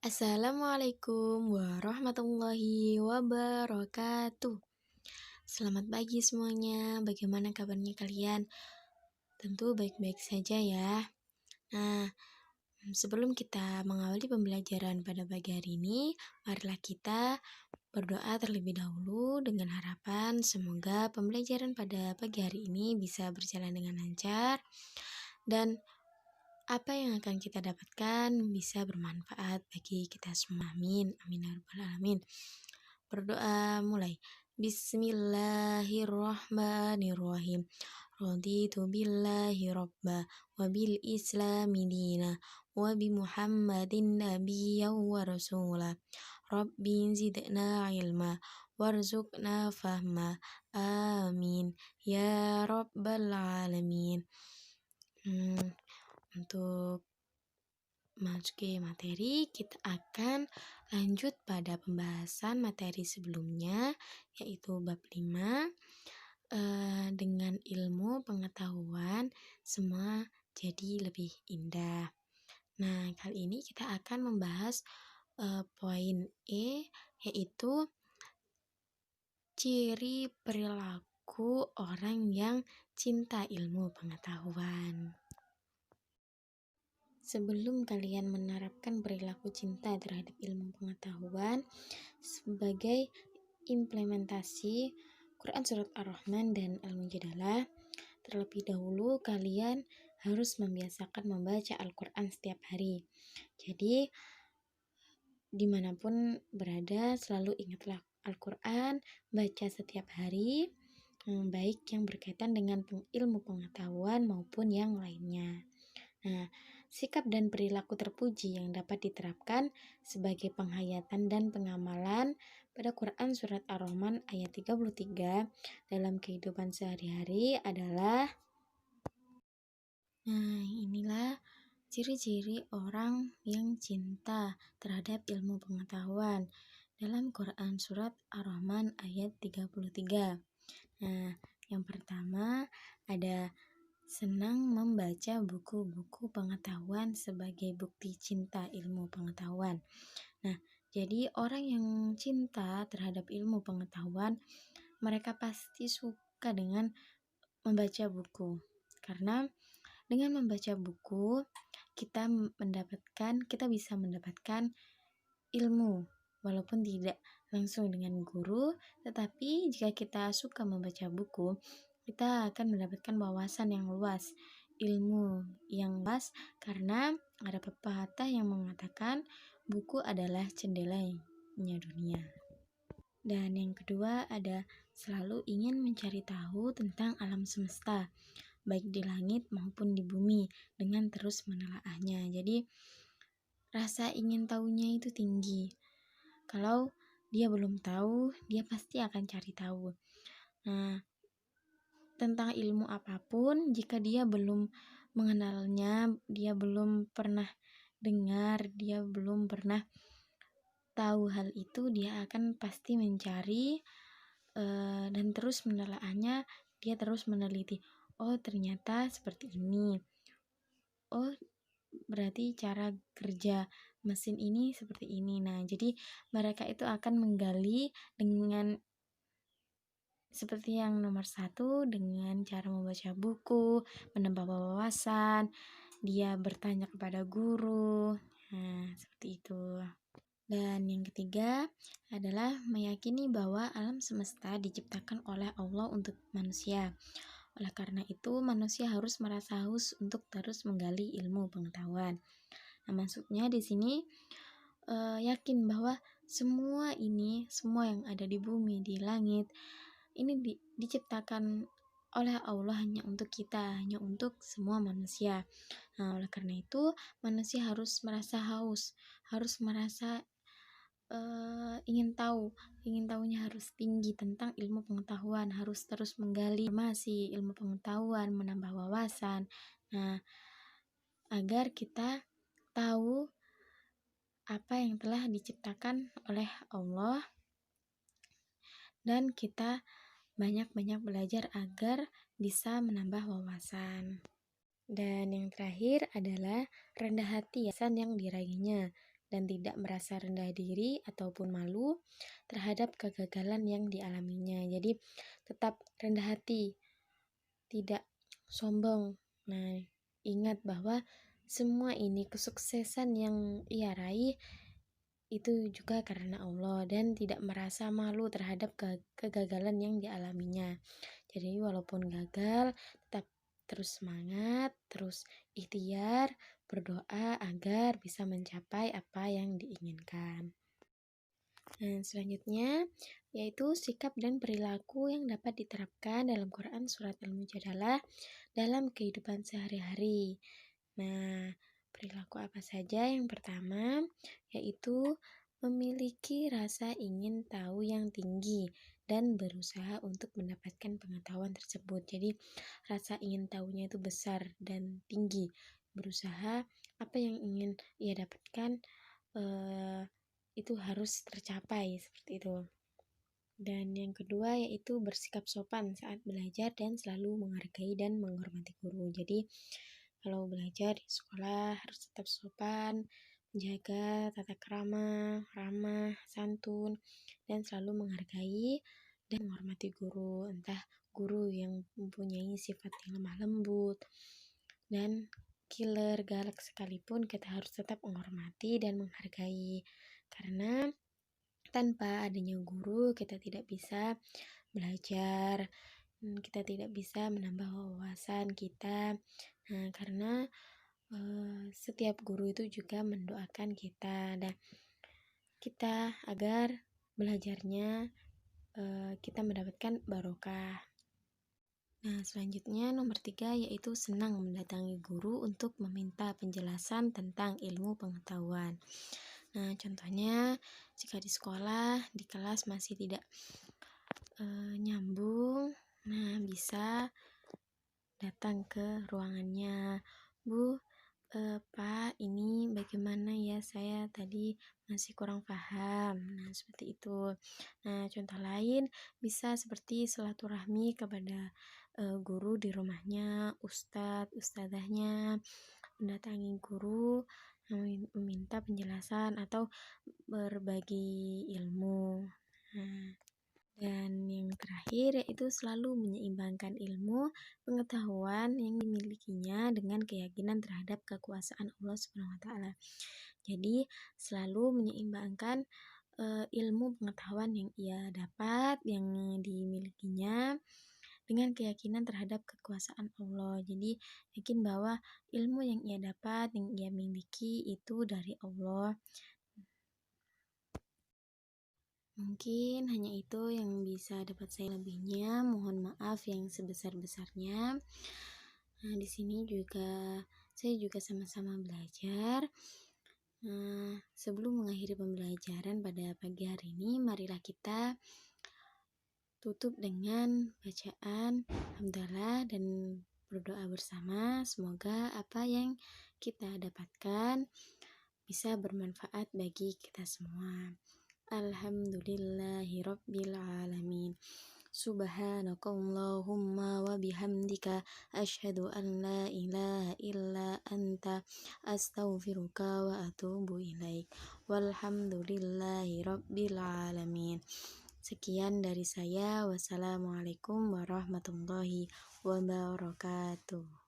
Assalamualaikum warahmatullahi wabarakatuh. Selamat pagi semuanya. Bagaimana kabarnya kalian? Tentu baik-baik saja ya. Nah, sebelum kita mengawali pembelajaran pada pagi hari ini, marilah kita berdoa terlebih dahulu dengan harapan semoga pembelajaran pada pagi hari ini bisa berjalan dengan lancar dan apa yang akan kita dapatkan bisa bermanfaat bagi kita semua. Amin. Amin ya rabbal alamin. Berdoa mulai. Bismillahirrahmanirrahim. Raditu billahi rabba wa bil islami dina wa bi muhammadin nabiyyan wa rasula. Rabbi zidna ilma warzuqna fahma. Amin ya rabbal alamin. Untuk masuki materi, kita akan lanjut pada pembahasan materi sebelumnya, yaitu bab 5, dengan ilmu pengetahuan semua jadi lebih indah. Nah, kali ini kita akan membahas poin E, yaitu ciri perilaku orang yang cinta ilmu pengetahuan. Sebelum kalian menerapkan perilaku cinta terhadap ilmu pengetahuan sebagai implementasi Quran Surat Ar-Rahman dan Al-Mujadalah, terlebih dahulu kalian harus membiasakan membaca Al-Quran setiap hari. Jadi, dimanapun berada, selalu ingatlah Al-Quran, baca setiap hari, baik yang berkaitan dengan ilmu pengetahuan maupun yang lainnya. Nah, sikap dan perilaku terpuji yang dapat diterapkan sebagai penghayatan dan pengamalan pada Quran Surat Ar-Rahman ayat 33 dalam kehidupan sehari-hari adalah inilah ciri-ciri orang yang cinta terhadap ilmu pengetahuan dalam Quran Surat Ar-Rahman ayat 33. Nah, yang pertama ada senang membaca buku-buku pengetahuan sebagai bukti cinta ilmu pengetahuan. Nah, jadi orang yang cinta terhadap ilmu pengetahuan, mereka pasti suka dengan membaca buku. Karena dengan membaca buku, kita bisa mendapatkan ilmu, walaupun tidak langsung dengan guru, tetapi jika kita suka membaca buku, kita akan mendapatkan wawasan yang luas, ilmu yang luas, karena ada pepatah yang mengatakan buku adalah jendelanya dunia. Dan yang kedua ada selalu ingin mencari tahu tentang alam semesta, baik di langit maupun di bumi, dengan terus menelaahnya. Jadi rasa ingin tahunya itu tinggi. Kalau dia belum tahu, dia pasti akan cari tahu. Nah, tentang ilmu apapun, jika dia belum mengenalnya, dia belum pernah dengar, dia belum pernah tahu hal itu, dia akan pasti mencari dan terus menelaahnya. Dia terus meneliti, oh ternyata seperti ini, oh berarti cara kerja mesin ini seperti ini. Nah, jadi mereka itu akan menggali dengan seperti yang nomor 1, dengan cara membaca buku, menambah wawasan, dia bertanya kepada guru. Nah, seperti itu. Dan yang ketiga adalah meyakini bahwa alam semesta diciptakan oleh Allah untuk manusia. Oleh karena itu, manusia harus merasa haus untuk terus menggali ilmu pengetahuan. Nah, maksudnya di sini yakin bahwa semua yang ada di bumi, di langit, ini diciptakan oleh Allah hanya untuk kita, hanya untuk semua manusia. Nah, oleh karena itu manusia harus merasa haus, harus merasa ingin tahunya harus tinggi tentang ilmu pengetahuan, harus terus menggali informasi, ilmu pengetahuan, menambah wawasan. Nah, agar kita tahu apa yang telah diciptakan oleh Allah, dan kita banyak-banyak belajar agar bisa menambah wawasan. Dan yang terakhir adalah rendah hati yayasan yang diraihnya dan tidak merasa rendah diri ataupun malu terhadap kegagalan yang dialaminya. Jadi tetap rendah hati, tidak sombong. Nah, ingat bahwa semua ini kesuksesan yang ia raih itu juga karena Allah dan tidak merasa malu terhadap kegagalan yang dialaminya. Jadi walaupun gagal, tetap terus semangat, terus ikhtiar, berdoa agar bisa mencapai apa yang diinginkan. Nah, selanjutnya yaitu sikap dan perilaku yang dapat diterapkan dalam Quran Surat Al-Mujadalah dalam kehidupan sehari-hari. Nah, perilaku apa saja? Yang pertama yaitu memiliki rasa ingin tahu yang tinggi dan berusaha untuk mendapatkan pengetahuan tersebut. Jadi, rasa ingin tahunya itu besar dan tinggi. Berusaha apa yang ingin ia dapatkan itu harus tercapai seperti itu. Dan yang kedua yaitu bersikap sopan saat belajar dan selalu menghargai dan menghormati guru. Jadi kalau belajar di sekolah harus tetap sopan, menjaga tata krama, ramah, santun, dan selalu menghargai dan menghormati guru. Entah guru yang mempunyai sifat yang lemah lembut dan killer, galak sekalipun kita harus tetap menghormati dan menghargai. Karena tanpa adanya guru kita tidak bisa belajar, kita tidak bisa menambah wawasan kita. Nah, karena setiap guru itu juga mendoakan kita dan kita agar belajarnya kita mendapatkan barokah. Nah, selanjutnya nomor 3 yaitu senang mendatangi guru untuk meminta penjelasan tentang ilmu pengetahuan. Nah, contohnya jika di sekolah, di kelas masih tidak nyambung, nah bisa datang ke ruangannya. Bu, Pak, ini bagaimana ya, saya tadi masih kurang paham. Nah, seperti itu. Nah, contoh lain bisa seperti silaturahmi kepada guru di rumahnya, ustadz, ustadzahnya, mendatangi guru, meminta penjelasan atau berbagi ilmu. Nah, dan yang terakhir yaitu selalu menyeimbangkan ilmu pengetahuan yang dimilikinya dengan keyakinan terhadap kekuasaan Allah Subhanahu wa taala. Jadi, selalu menyeimbangkan ilmu pengetahuan yang ia dapat, yang dimilikinya dengan keyakinan terhadap kekuasaan Allah. Jadi, yakin bahwa ilmu yang ia dapat, yang ia miliki itu dari Allah. Mungkin hanya itu yang bisa dapat saya lebihnya. Mohon maaf yang sebesar-besarnya. Nah, di sini juga saya juga sama-sama belajar. Nah, sebelum mengakhiri pembelajaran pada pagi hari ini, marilah kita tutup dengan bacaan hamdalah dan berdoa bersama. Semoga apa yang kita dapatkan bisa bermanfaat bagi kita semua. Alhamdulillahirabbil alamin. Subhanakallahumma wa bihamdika asyhadu an la ilaha illa anta astaghfiruka wa atubu ilaik. Walhamdulillahirabbil alamin. Sekian dari saya. Wassalamualaikum warahmatullahi wabarakatuh.